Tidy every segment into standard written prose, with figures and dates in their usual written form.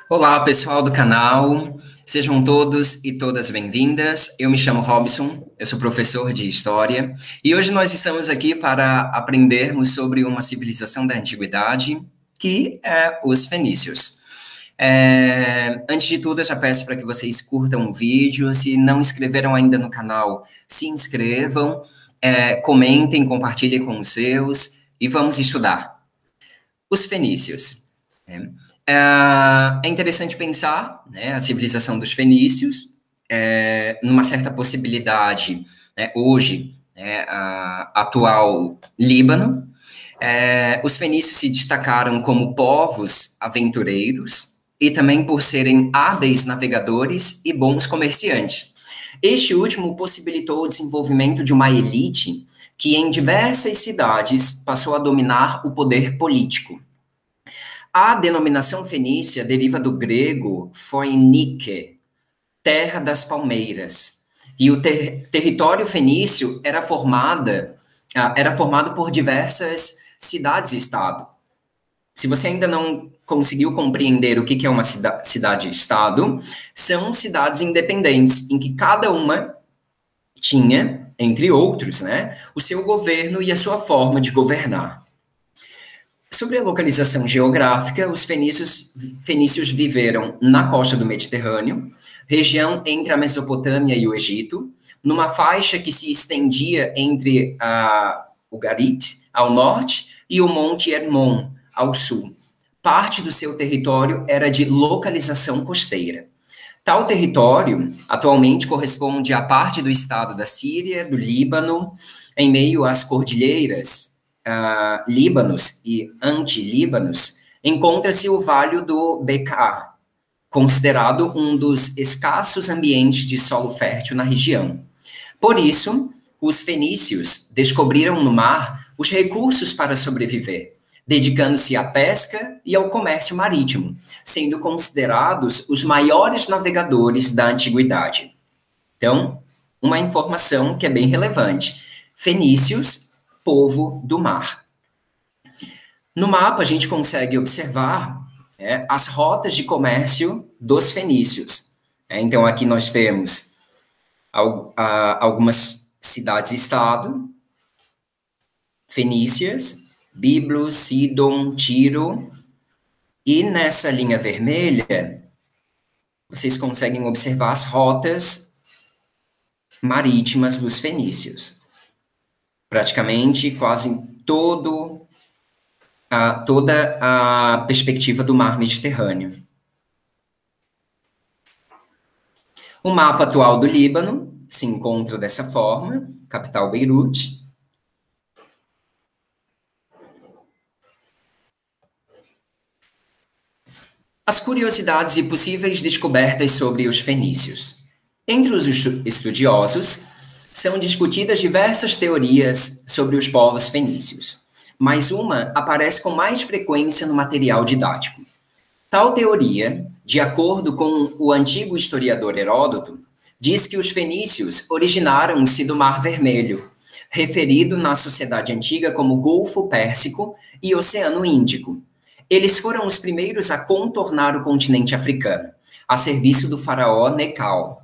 Olá, pessoal do canal, sejam todos e todas bem-vindas. Eu me chamo Robson, eu sou professor de História e hoje nós estamos aqui para aprendermos sobre uma civilização da Antiguidade, que é os fenícios. Antes de tudo, eu já peço para que vocês curtam o vídeo. Se não inscreveram ainda no canal, se inscrevam, comentem, compartilhem com os seus e vamos estudar. Os fenícios. É interessante pensar, né, a civilização dos fenícios, numa certa possibilidade, né, hoje, atual Líbano. Os fenícios se destacaram como povos aventureiros e também por serem hábeis navegadores e bons comerciantes. Este último possibilitou o desenvolvimento de uma elite que, em diversas cidades, passou a dominar o poder político. A denominação fenícia deriva do grego Phoinike, terra das palmeiras, e o território fenício era formado por diversas cidades-estado. Se você ainda não conseguiu compreender o que é uma cidade-estado, são cidades independentes, em que cada uma tinha, entre outros, né, o seu governo e a sua forma de governar. Sobre a localização geográfica, os fenícios viveram na costa do Mediterrâneo, região entre a Mesopotâmia e o Egito, numa faixa que se estendia entre o Garit, ao norte, e o Monte Hermon, ao sul. Parte do seu território era de localização costeira. Tal território atualmente corresponde a parte do estado da Síria, do Líbano, em meio às cordilheiras Líbanos e Antilíbanos, encontra-se o Vale do Bekaa, considerado um dos escassos ambientes de solo fértil na região. Por isso, os fenícios descobriram no mar os recursos para sobreviver, dedicando-se à pesca e ao comércio marítimo, sendo considerados os maiores navegadores da antiguidade. Então, uma informação que é bem relevante. Fenícios, povo do mar. No mapa, a gente consegue observar as rotas de comércio dos fenícios. Então, aqui nós temos algumas cidades-estado, fenícias, Biblos, Sidon, Tiro, e nessa linha vermelha, vocês conseguem observar as rotas marítimas dos fenícios. Praticamente quase toda a perspectiva do mar Mediterrâneo. O mapa atual do Líbano se encontra dessa forma, capital Beirute. As curiosidades e possíveis descobertas sobre os fenícios. Entre os estudiosos, são discutidas diversas teorias sobre os povos fenícios, mas uma aparece com mais frequência no material didático. Tal teoria, de acordo com o antigo historiador Heródoto, diz que os fenícios originaram-se do Mar Vermelho, referido na sociedade antiga como Golfo Pérsico e Oceano Índico. Eles foram os primeiros a contornar o continente africano, a serviço do faraó Necau.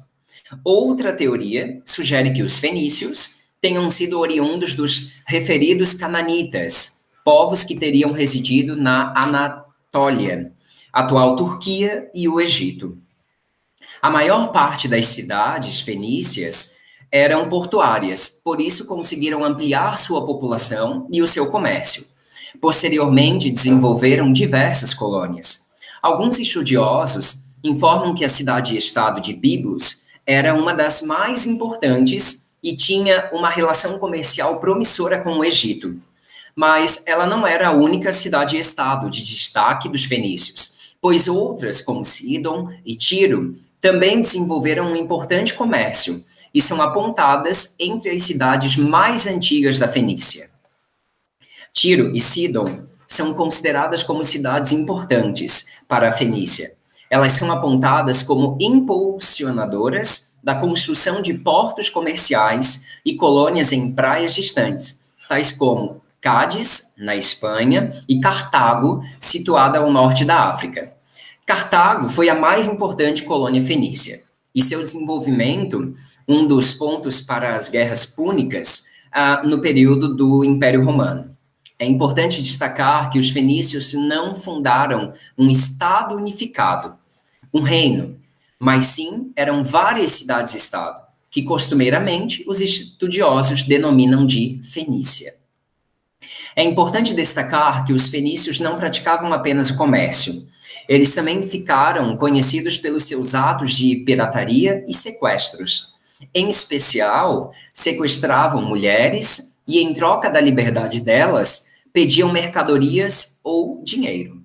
Outra teoria sugere que os fenícios tenham sido oriundos dos referidos cananitas, povos que teriam residido na Anatólia, atual Turquia e o Egito. A maior parte das cidades fenícias eram portuárias, por isso conseguiram ampliar sua população e o seu comércio. Posteriormente, desenvolveram diversas colônias. Alguns estudiosos informam que a cidade-estado de Biblos era uma das mais importantes e tinha uma relação comercial promissora com o Egito. Mas ela não era a única cidade-estado de destaque dos fenícios, pois outras, como Sidon e Tiro, também desenvolveram um importante comércio e são apontadas entre as cidades mais antigas da Fenícia. Tiro e Sidon são consideradas como cidades importantes para a Fenícia. Elas são apontadas como impulsionadoras da construção de portos comerciais e colônias em praias distantes, tais como Cádiz, na Espanha, e Cartago, situada ao norte da África. Cartago foi a mais importante colônia fenícia, e seu desenvolvimento, um dos pontos para as guerras púnicas, no período do Império Romano. É importante destacar que os fenícios não fundaram um estado unificado, um reino, mas sim eram várias cidades-estado, que costumeiramente os estudiosos denominam de Fenícia. É importante destacar que os fenícios não praticavam apenas o comércio. Eles também ficaram conhecidos pelos seus atos de pirataria e sequestros. Em especial, sequestravam mulheres e, em troca da liberdade delas, pediam mercadorias ou dinheiro.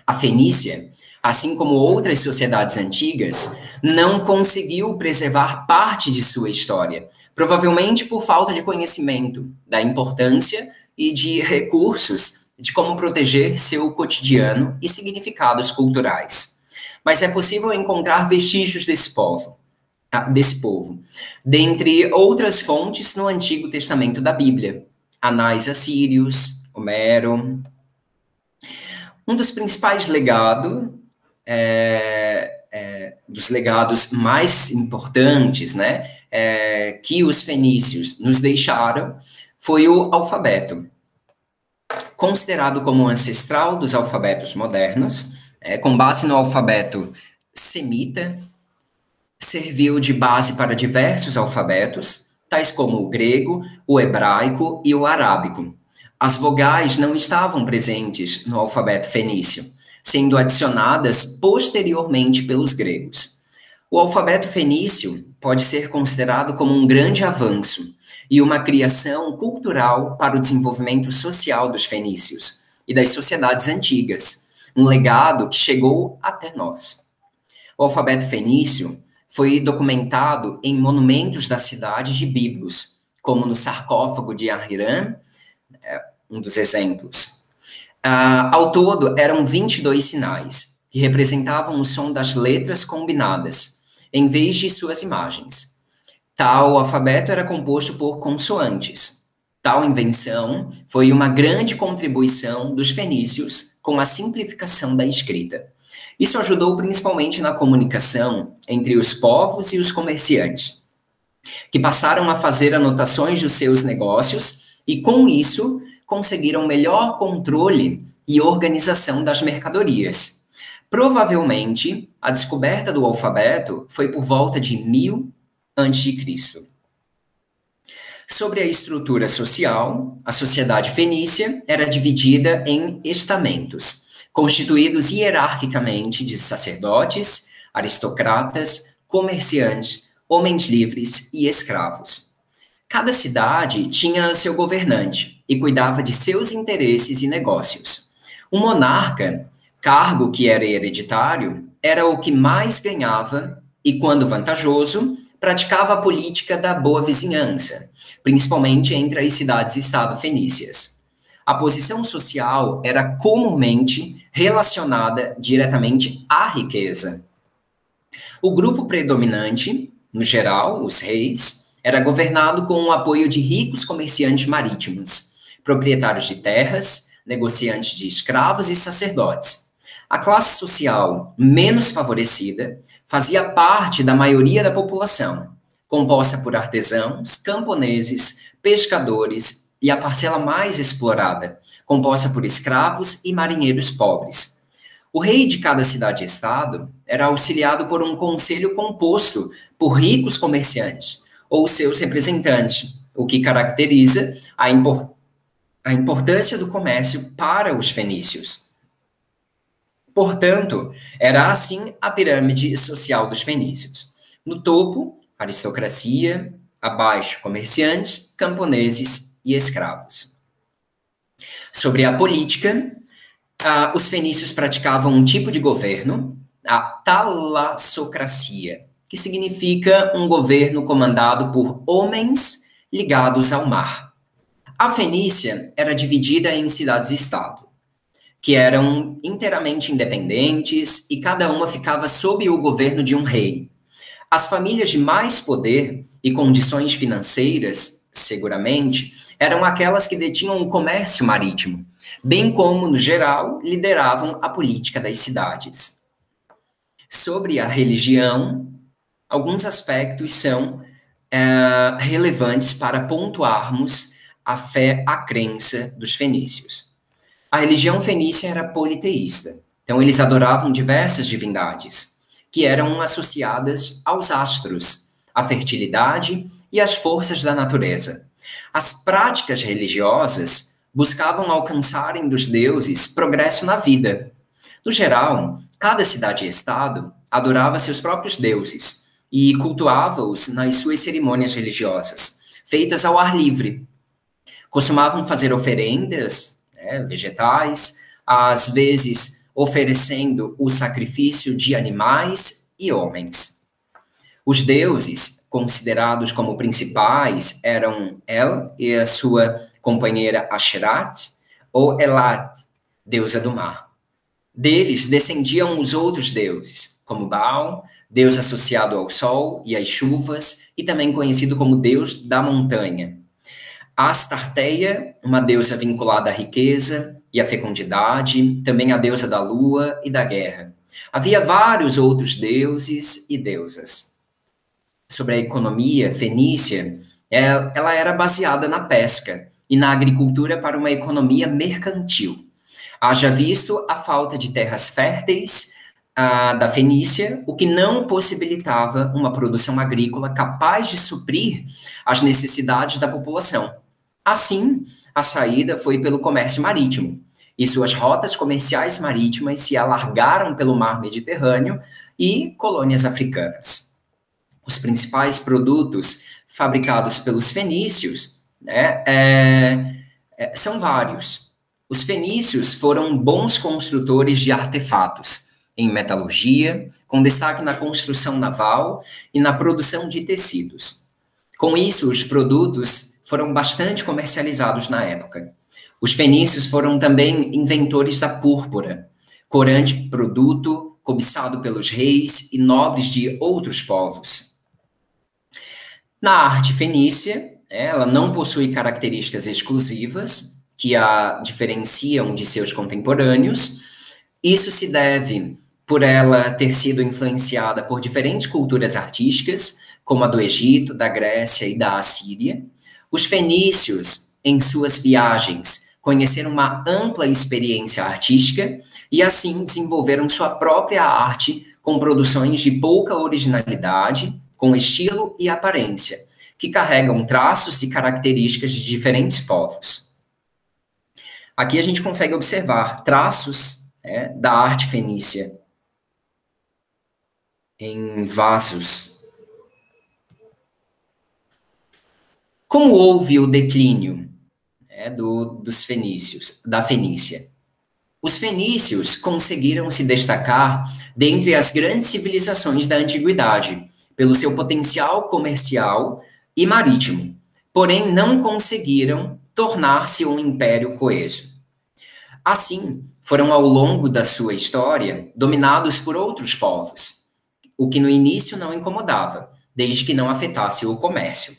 A Fenícia, assim como outras sociedades antigas, não conseguiu preservar parte de sua história, provavelmente por falta de conhecimento da importância e de recursos de como proteger seu cotidiano e significados culturais. Mas é possível encontrar vestígios desse povo, dentre outras fontes no Antigo Testamento da Bíblia, Anais Assírios, Homero. Um dos principais dos legados mais importantes, né, que os fenícios nos deixaram, foi o alfabeto. Considerado como ancestral dos alfabetos modernos, com base no alfabeto semita, serviu de base para diversos alfabetos, tais como o grego, o hebraico e o arábico. As vogais não estavam presentes no alfabeto fenício, sendo adicionadas posteriormente pelos gregos. O alfabeto fenício pode ser considerado como um grande avanço e uma criação cultural para o desenvolvimento social dos fenícios e das sociedades antigas, um legado que chegou até nós. O alfabeto fenício foi documentado em monumentos da cidade de Biblos, como no sarcófago de Ahriman, um dos exemplos. Ao todo, eram 22 sinais, que representavam o som das letras combinadas, em vez de suas imagens. Tal alfabeto era composto por consoantes. Tal invenção foi uma grande contribuição dos fenícios com a simplificação da escrita. Isso ajudou principalmente na comunicação entre os povos e os comerciantes, que passaram a fazer anotações dos seus negócios e, com isso, conseguiram melhor controle e organização das mercadorias. Provavelmente, a descoberta do alfabeto foi por volta de 1000 a.C. Sobre a estrutura social, a sociedade fenícia era dividida em estamentos, constituídos hierarquicamente de sacerdotes, aristocratas, comerciantes, homens livres e escravos. Cada cidade tinha seu governante e cuidava de seus interesses e negócios. O monarca, cargo que era hereditário, era o que mais ganhava e, quando vantajoso, praticava a política da boa vizinhança, principalmente entre as cidades-estado fenícias. A posição social era comumente relacionada diretamente à riqueza. O grupo predominante, no geral, os reis, era governado com o apoio de ricos comerciantes marítimos, proprietários de terras, negociantes de escravos e sacerdotes. A classe social menos favorecida fazia parte da maioria da população, composta por artesãos, camponeses, pescadores e a parcela mais explorada, composta por escravos e marinheiros pobres. O rei de cada cidade-estado era auxiliado por um conselho composto por ricos comerciantes, ou seus representantes, o que caracteriza a importância do comércio para os fenícios. Portanto, era assim a pirâmide social dos fenícios. No topo, aristocracia, abaixo, comerciantes, camponeses e escravos. Sobre a política, os fenícios praticavam um tipo de governo, a talassocracia, que significa um governo comandado por homens ligados ao mar. A Fenícia era dividida em cidades-estado, que eram inteiramente independentes e cada uma ficava sob o governo de um rei. As famílias de mais poder e condições financeiras, seguramente, eram aquelas que detinham o comércio marítimo, bem como, no geral, lideravam a política das cidades. sobre a religião, alguns aspectos são relevantes para pontuarmos a fé, a crença dos fenícios. A religião fenícia era politeísta, então eles adoravam diversas divindades, que eram associadas aos astros, à fertilidade e às forças da natureza. As práticas religiosas buscavam alcançarem dos deuses progresso na vida. No geral, cada cidade e estado adorava seus próprios deuses e cultuava-os nas suas cerimônias religiosas, feitas ao ar livre. Costumavam fazer oferendas, vegetais, às vezes oferecendo o sacrifício de animais e homens. Os deuses, considerados como principais, eram El e a sua companheira Asherat, ou Elat, deusa do mar. Deles descendiam os outros deuses, como Baal, deus associado ao sol e às chuvas, e também conhecido como deus da montanha. Astarteia, uma deusa vinculada à riqueza e à fecundidade, também a deusa da lua e da guerra. Havia vários outros deuses e deusas. Sobre a economia fenícia, ela era baseada na pesca e na agricultura para uma economia mercantil. Haja visto a falta de terras férteis da Fenícia, o que não possibilitava uma produção agrícola capaz de suprir as necessidades da população. Assim, a saída foi pelo comércio marítimo, e suas rotas comerciais marítimas se alargaram pelo mar Mediterrâneo e colônias africanas. Os principais produtos fabricados pelos fenícios são vários. Os fenícios foram bons construtores de artefatos em metalurgia, com destaque na construção naval e na produção de tecidos. Com isso, os produtos foram bastante comercializados na época. Os fenícios foram também inventores da púrpura, corante produto cobiçado pelos reis e nobres de outros povos. Na arte fenícia, ela não possui características exclusivas que a diferenciam de seus contemporâneos. Isso se deve por ela ter sido influenciada por diferentes culturas artísticas, como a do Egito, da Grécia e da Assíria. Os fenícios, em suas viagens, conheceram uma ampla experiência artística e, assim, desenvolveram sua própria arte com produções de pouca originalidade, com estilo e aparência, que carregam traços e características de diferentes povos. Aqui a gente consegue observar traços da arte fenícia em vasos. Como houve o declínio dos fenícios, da Fenícia? Os fenícios conseguiram se destacar dentre as grandes civilizações da antiguidade, pelo seu potencial comercial e marítimo, porém não conseguiram tornar-se um império coeso. Assim, foram ao longo da sua história dominados por outros povos, o que no início não incomodava, desde que não afetasse o comércio.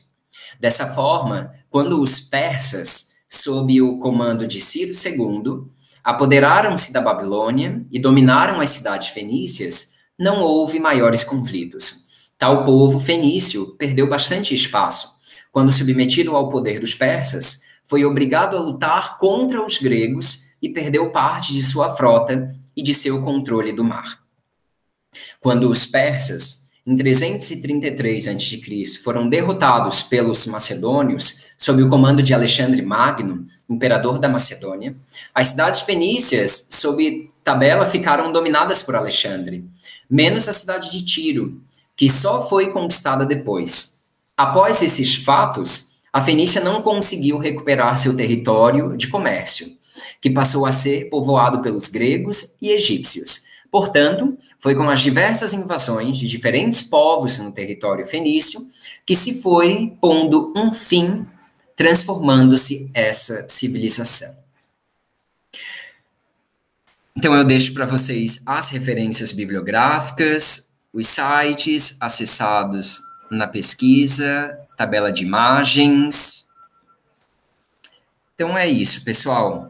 Dessa forma, quando os persas, sob o comando de Ciro II, apoderaram-se da Babilônia e dominaram as cidades fenícias, não houve maiores conflitos. Tal povo fenício perdeu bastante espaço. Quando submetido ao poder dos persas, foi obrigado a lutar contra os gregos e perdeu parte de sua frota e de seu controle do mar. Quando os persas, em 333 a.C., foram derrotados pelos macedônios, sob o comando de Alexandre Magno, imperador da Macedônia, as cidades fenícias, sob tabela, ficaram dominadas por Alexandre, menos a cidade de Tiro, que só foi conquistada depois. Após esses fatos, a Fenícia não conseguiu recuperar seu território de comércio, que passou a ser povoado pelos gregos e egípcios. Portanto, foi com as diversas invasões de diferentes povos no território fenício que se foi pondo um fim, transformando-se essa civilização. Então, eu deixo para vocês as referências bibliográficas, os sites acessados na pesquisa, tabela de imagens. Então, é isso, pessoal.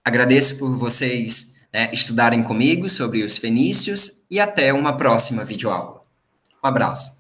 Agradeço por vocês né, estudarem comigo sobre os fenícios e até uma próxima videoaula. Um abraço.